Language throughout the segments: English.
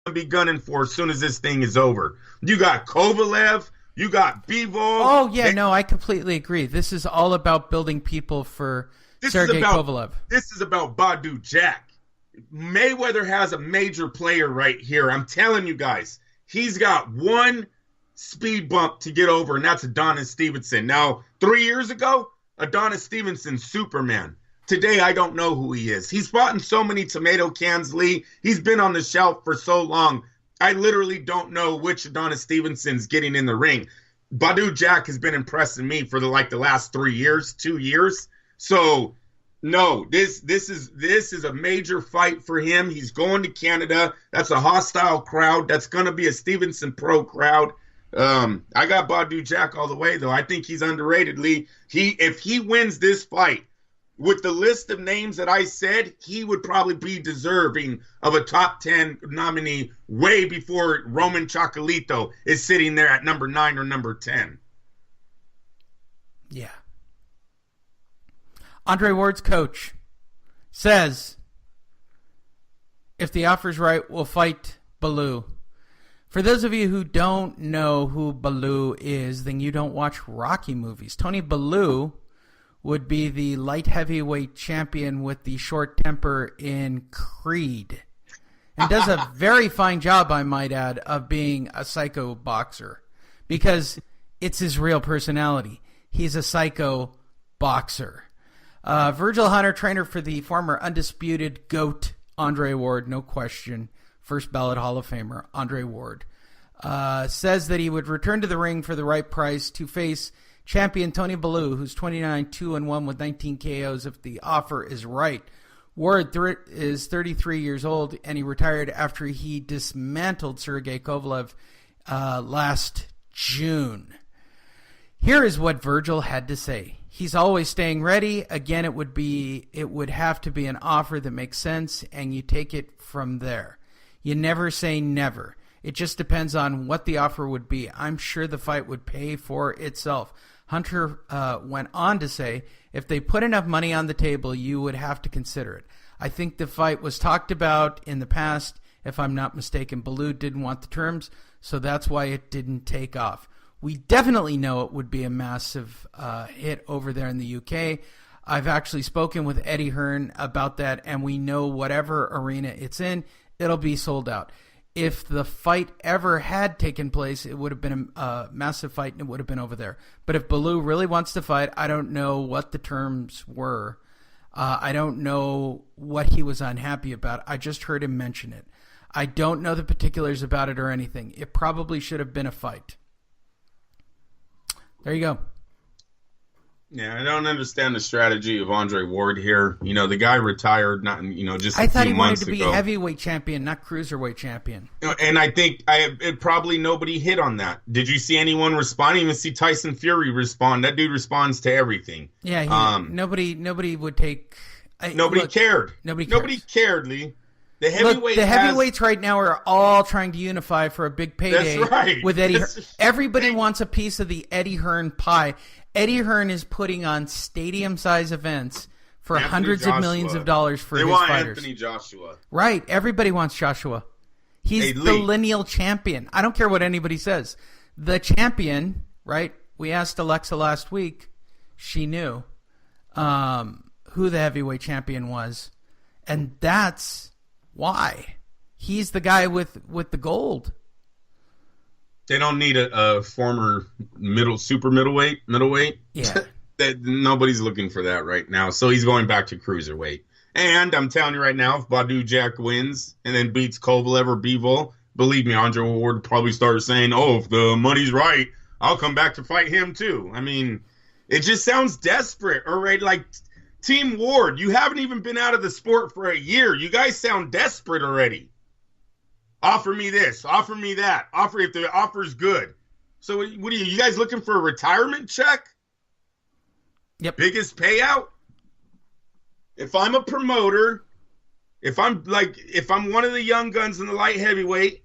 to be gunning for as soon as this thing is over. You got Kovalev. You got Bivol. Oh, yeah, no, I completely agree. This is all about building people for Sergey Kovalev. This is about Badu Jack. Mayweather has a major player right here. I'm telling you guys, he's got one speed bump to get over, and that's Adonis Stevenson. Now, 3 years ago, Adonis Stevenson, Superman. Today, I don't know who he is. He's fought in so many tomato cans, Lee. He's been on the shelf for so long. I literally don't know which Adonis Stevenson's getting in the ring. Badu Jack has been impressing me for the last 3 years, 2 years. So, no, this is a major fight for him. He's going to Canada. That's a hostile crowd. That's going to be a Stevenson pro crowd. I got Badu Jack all the way, though. I think he's underrated, Lee. If he wins this fight, with the list of names that I said, he would probably be deserving of a top 10 nominee way before Roman Chocolito is sitting there at number 9 or number 10. Yeah. Andre Ward's coach says, if the offer's right, we'll fight Bellew. For those of you who don't know who Bellew is, then you don't watch Rocky movies. Tony Bellew would be the light heavyweight champion with the short temper in Creed. And does a very fine job, I might add, of being a psycho boxer. Because it's his real personality. He's a psycho boxer. Virgil Hunter, trainer for the former undisputed GOAT, Andre Ward, no question. First ballot Hall of Famer, Andre Ward. Says that he would return to the ring for the right price to face champion Tony Bellew, who's 29-2-1 with 19 KOs if the offer is right. Ward is 33 years old, and he retired after he dismantled Sergey Kovalev last June. Here is what Virgil had to say. He's always staying ready. Again, it would have to be an offer that makes sense, and you take it from there. You never say never. It just depends on what the offer would be. I'm sure the fight would pay for itself. Hunter went on to say, if they put enough money on the table, you would have to consider it. I think the fight was talked about in the past. If I'm not mistaken, Bellew didn't want the terms, so that's why it didn't take off. We definitely know it would be a massive hit over there in the UK. I've actually spoken with Eddie Hearn about that, and we know whatever arena it's in, it'll be sold out. If the fight ever had taken place, it would have been a massive fight, and it would have been over there. But if Bellew really wants to fight, I don't know what the terms were. I don't know what he was unhappy about. I just heard him mention it. I don't know the particulars about it or anything. It probably should have been a fight. There you go. Yeah, I don't understand the strategy of Andre Ward here. You know, the guy retired, just a few months ago. I thought he wanted to be heavyweight champion, not cruiserweight champion. And I think probably nobody hit on that. Did you see anyone respond? I didn't even see Tyson Fury respond. That dude responds to everything. Yeah, nobody would take. Nobody cared. Nobody cared, Lee. The heavyweights right now are all trying to unify for a big payday. That's right. With Eddie Hearn. Everybody wants a piece of the Eddie Hearn pie. Eddie Hearn is putting on stadium-size events for hundreds of millions of dollars for his fighters. They want Anthony Joshua. Right. Everybody wants Joshua. He's the lineal champion. I don't care what anybody says. The champion, right? We asked Alexa last week. She knew who the heavyweight champion was. And that's why. He's the guy with the gold. They don't need a former super middleweight. Yeah. Nobody's looking for that right now. So he's going back to cruiserweight. And I'm telling you right now, if Badu Jack wins and then beats Kovalev or Bivol, believe me, Andre Ward will probably start saying, if the money's right, I'll come back to fight him too. I mean, it just sounds desperate. All right, like Team Ward, you haven't even been out of the sport for a year. You guys sound desperate already. Offer me this. Offer me that. Offer if the offer's good. So what are you guys looking for a retirement check? Yep. Biggest payout? If I'm a promoter, if I'm one of the young guns in the light heavyweight,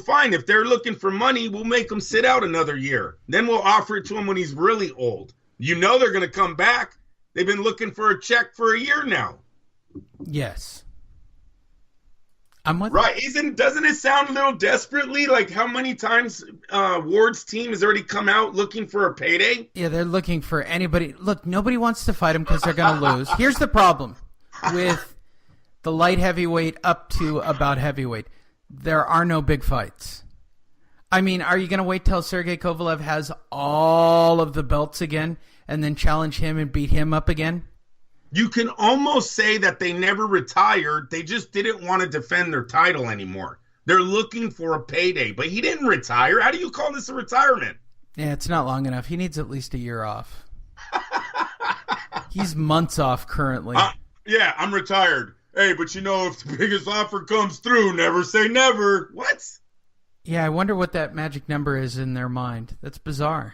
fine. If they're looking for money, we'll make them sit out another year. Then we'll offer it to him when he's really old. You know they're going to come back. They've been looking for a check for a year now. Yes. I'm with Right. Doesn't it sound a little desperately like how many times Ward's team has already come out looking for a payday? Yeah, they're looking for anybody. Look, nobody wants to fight him because they're going to lose. Here's the problem with the light heavyweight up to about heavyweight. There are no big fights. I mean, are you going to wait till Sergey Kovalev has all of the belts again and then challenge him and beat him up again? You can almost say that they never retired. They just didn't want to defend their title anymore. They're looking for a payday, but he didn't retire. How do you call this a retirement? Yeah, it's not long enough. He needs at least a year off. He's months off currently. Yeah, I'm retired. Hey, but if the biggest offer comes through, never say never. What? Yeah, I wonder what that magic number is in their mind. That's bizarre.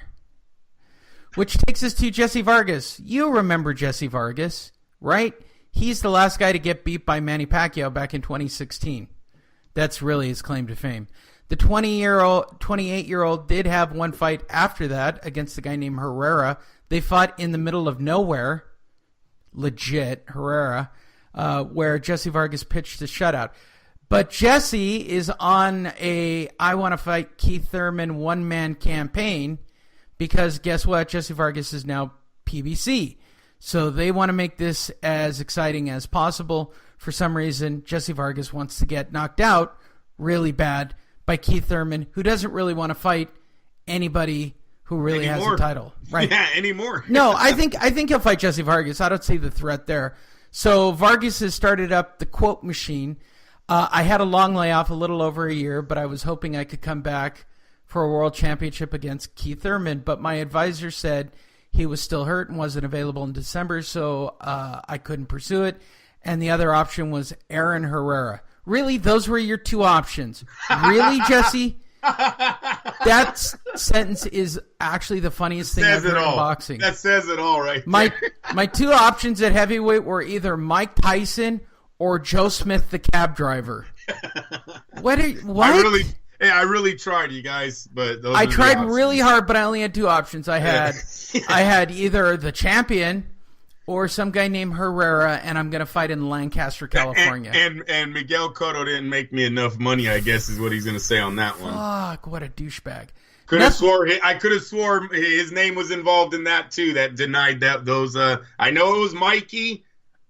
Which takes us to Jesse Vargas. You remember Jesse Vargas, right? He's the last guy to get beat by Manny Pacquiao back in 2016. That's really his claim to fame. The 28-year-old did have one fight after that against a guy named Herrera. They fought in the middle of nowhere, legit, Herrera, where Jesse Vargas pitched a shutout. But Jesse is on a I want to fight Keith Thurman one-man campaign because guess what? Jesse Vargas is now PBC. So they want to make this as exciting as possible. For some reason, Jesse Vargas wants to get knocked out really bad by Keith Thurman, who doesn't really want to fight anybody who really has a title. Right? Yeah, anymore. No, I think he'll fight Jesse Vargas. I don't see the threat there. So Vargas has started up the quote machine. I had a long layoff, a little over a year, but I was hoping I could come back for a world championship against Keith Thurman. But my advisor said he was still hurt and wasn't available in December, so I couldn't pursue it. And the other option was Aaron Herrera. Really? Those were your two options? Really, Jesse? That sentence is actually the funniest thing I've heard in boxing. That says it all right there. My two options at heavyweight were either Mike Tyson or Joe Smith, the cab driver. What? I really tried, you guys, but I tried really hard, but I only had two options. I had either the champion or some guy named Herrera, and I'm going to fight in Lancaster, California. And Miguel Cotto didn't make me enough money, I guess, is what he's going to say on that one. Fuck, what a douchebag. I could have swore his name was involved in that, too, that denied those. I know it was Mikey.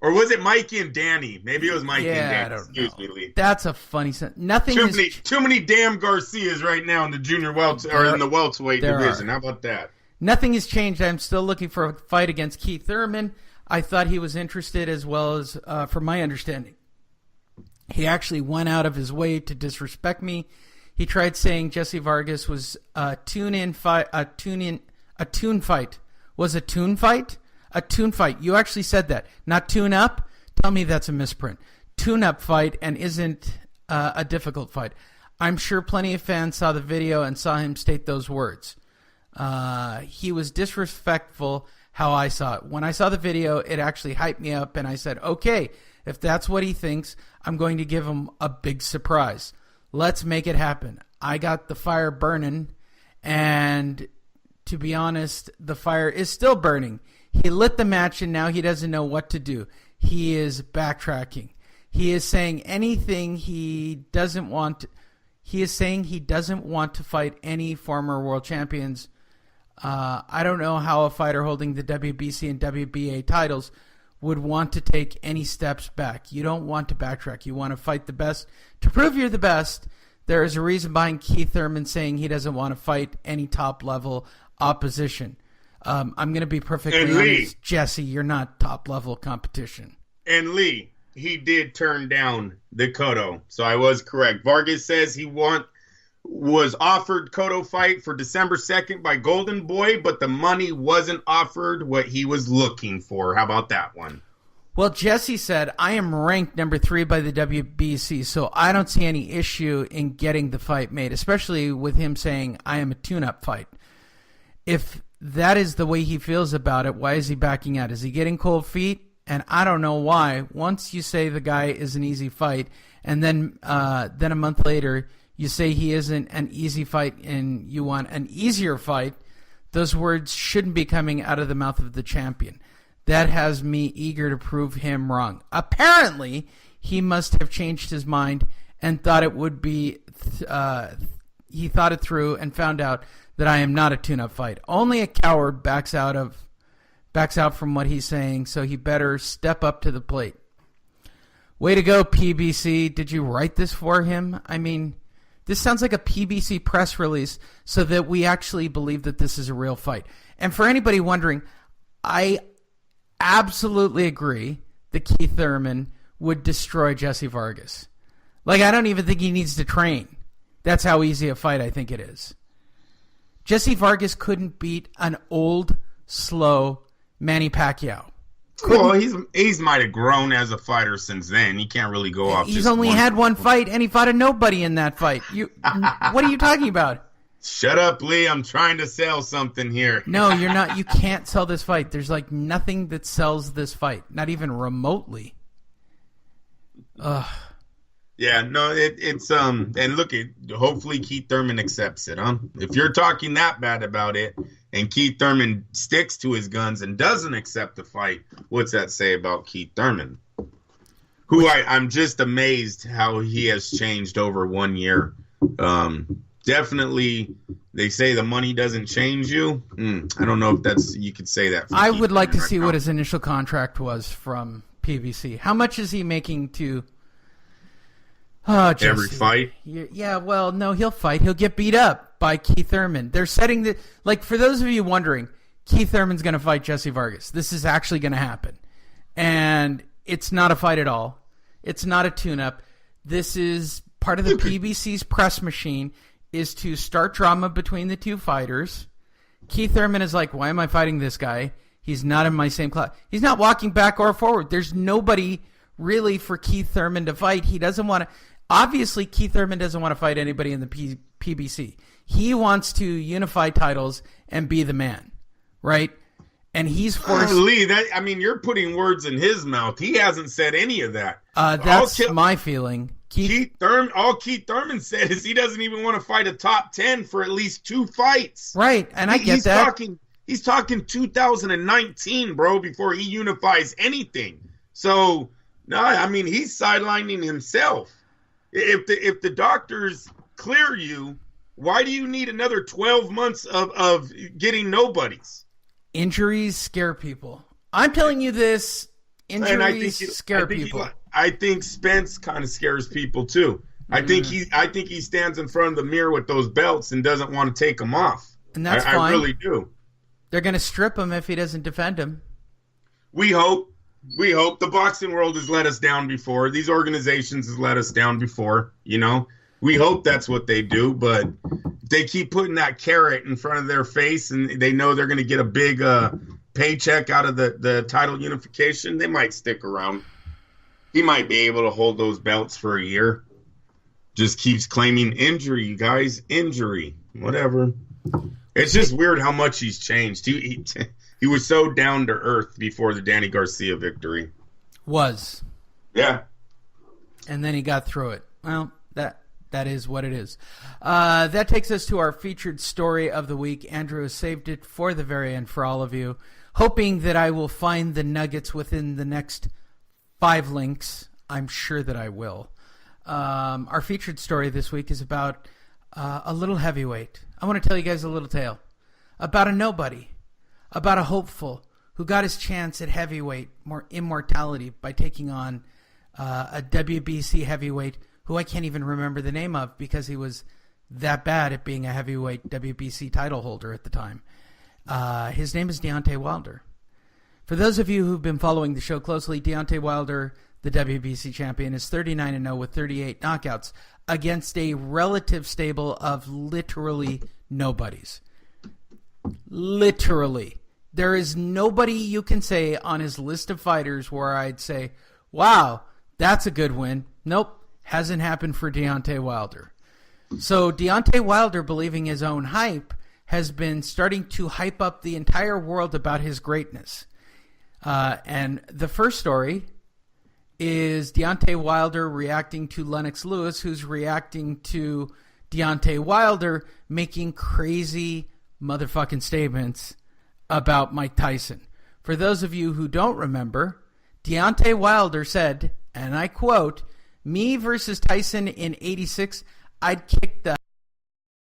Or was it Mikey and Danny? Maybe it was Mikey and Danny. I don't Excuse know. me, Lee. That's a funny sentence. Too many damn Garcias right now in the junior in the welterweight division. How about that? Nothing has changed. I'm still looking for a fight against Keith Thurman. I thought he was interested as well as, from my understanding, he actually went out of his way to disrespect me. He tried saying Jesse Vargas was a tune fight. Was a tune fight? A tune fight. You actually said that. Not tune up? Tell me that's a misprint. Tune up fight and isn't a difficult fight. I'm sure plenty of fans saw the video and saw him state those words. He was disrespectful how I saw it. When I saw the video, it actually hyped me up, and I said, okay, if that's what he thinks, I'm going to give him a big surprise. Let's make it happen. I got the fire burning, and to be honest, the fire is still burning. He lit the match, and now he doesn't know what to do. He is backtracking. He is saying anything he doesn't want. He is saying he doesn't want to fight any former world champions. I don't know how a fighter holding the WBC and WBA titles would want to take any steps back. You don't want to backtrack. You want to fight the best. To prove you're the best, there is a reason behind Keith Thurman saying he doesn't want to fight any top-level opposition. I'm going to be perfectly honest, Jesse, you're not top-level competition. And Lee, he did turn down the Cotto, so I was correct. Vargas says he was offered Cotto fight for December 2nd by Golden Boy, but the money wasn't offered what he was looking for. How about that one? Well, Jesse said, I am ranked number 3 by the WBC, so I don't see any issue in getting the fight made, especially with him saying, I am a tune-up fight. If that is the way he feels about it, why is he backing out? Is he getting cold feet? And I don't know why. Once you say the guy is an easy fight, and then a month later you say he isn't an easy fight and you want an easier fight, those words shouldn't be coming out of the mouth of the champion. That has me eager to prove him wrong. Apparently, he must have changed his mind and thought it would be, he thought it through and found out that I am not a tune-up fight. Only a coward backs out from what he's saying, so he better step up to the plate. Way to go, PBC. Did you write this for him? I mean, this sounds like a PBC press release so that we actually believe that this is a real fight. And for anybody wondering, I absolutely agree that Keith Thurman would destroy Jesse Vargas. Like, I don't even think he needs to train. That's how easy a fight I think it is. Jesse Vargas couldn't beat an old, slow Manny Pacquiao. Well, he's might have grown as a fighter since then. He can't really go off. He's only had one fight, and he fought a nobody in that fight. What are you talking about? Shut up, Lee. I'm trying to sell something here. No, you're not. You can't sell this fight. There's like nothing that sells this fight, not even remotely. Ugh. Yeah, no, it's and look, hopefully Keith Thurman accepts it, huh? If you're talking that bad about it, and Keith Thurman sticks to his guns and doesn't accept the fight, what's that say about Keith Thurman? Who I'm just amazed how he has changed over 1 year. Definitely, they say the money doesn't change you. I don't know if you could say that. I would like to see what his initial contract was from PBC. How much is he making to... every fight? Yeah, well, no, he'll fight. He'll get beat up by Keith Thurman. They're setting the... Like, for those of you wondering, Keith Thurman's going to fight Jesse Vargas. This is actually going to happen. And it's not a fight at all. It's not a tune-up. This is part of the PBC's press machine, is to start drama between the two fighters. Keith Thurman is like, why am I fighting this guy? He's not in my same class. He's not walking back or forward. There's nobody really for Keith Thurman to fight. He doesn't want to... Obviously, Keith Thurman doesn't want to fight anybody in the PBC. He wants to unify titles and be the man, right? And he's forced... Lee, you're putting words in his mouth. He hasn't said any of that. That's my feeling. All Keith Thurman said is he doesn't even want to fight a top 10 for at least 2 fights. Right, and I get that. He's talking 2019, bro, before he unifies anything. So, no, he's sidelining himself. If the doctors clear you, why do you need another 12 months of getting nobodies? Injuries scare people. I'm telling you this. Injuries scare people. I think Spence kind of scares people too. I think he stands in front of the mirror with those belts and doesn't want to take them off. And that's fine. I really do. They're going to strip him if he doesn't defend him. We hope. The boxing world has let us down before. These organizations has let us down before, We hope that's what they do, but they keep putting that carrot in front of their face and they know they're going to get a big paycheck out of the title unification. They might stick around. He might be able to hold those belts for a year. Just keeps claiming injury, you guys. Injury. Whatever. It's just weird how much he's changed. He was so down to earth before the Danny Garcia victory. Was. Yeah. And then he got through it. Well, that is what it is. That takes us to our featured story of the week. Andrew has saved it for the very end for all of you, hoping that I will find the nuggets within the next 5 links. I'm sure that I will. Our featured story this week is about a little heavyweight. I want to tell you guys a little tale about a nobody, about a hopeful who got his chance at heavyweight, more immortality, by taking on a WBC heavyweight who I can't even remember the name of because he was that bad at being a heavyweight WBC title holder at the time. His name is Deontay Wilder. For those of you who've been following the show closely, Deontay Wilder, the WBC champion, is 39-0 with 38 knockouts against a relative stable of literally nobodies. Literally. There is nobody you can say on his list of fighters where I'd say, wow, that's a good win. Nope, hasn't happened for Deontay Wilder. So Deontay Wilder, believing his own hype, has been starting to hype up the entire world about his greatness. And the first story is Deontay Wilder reacting to Lennox Lewis, who's reacting to Deontay Wilder making crazy motherfucking statements about Mike Tyson. For those of you who don't remember, Deontay Wilder said, and I quote, Me versus Tyson in 86, I'd kick the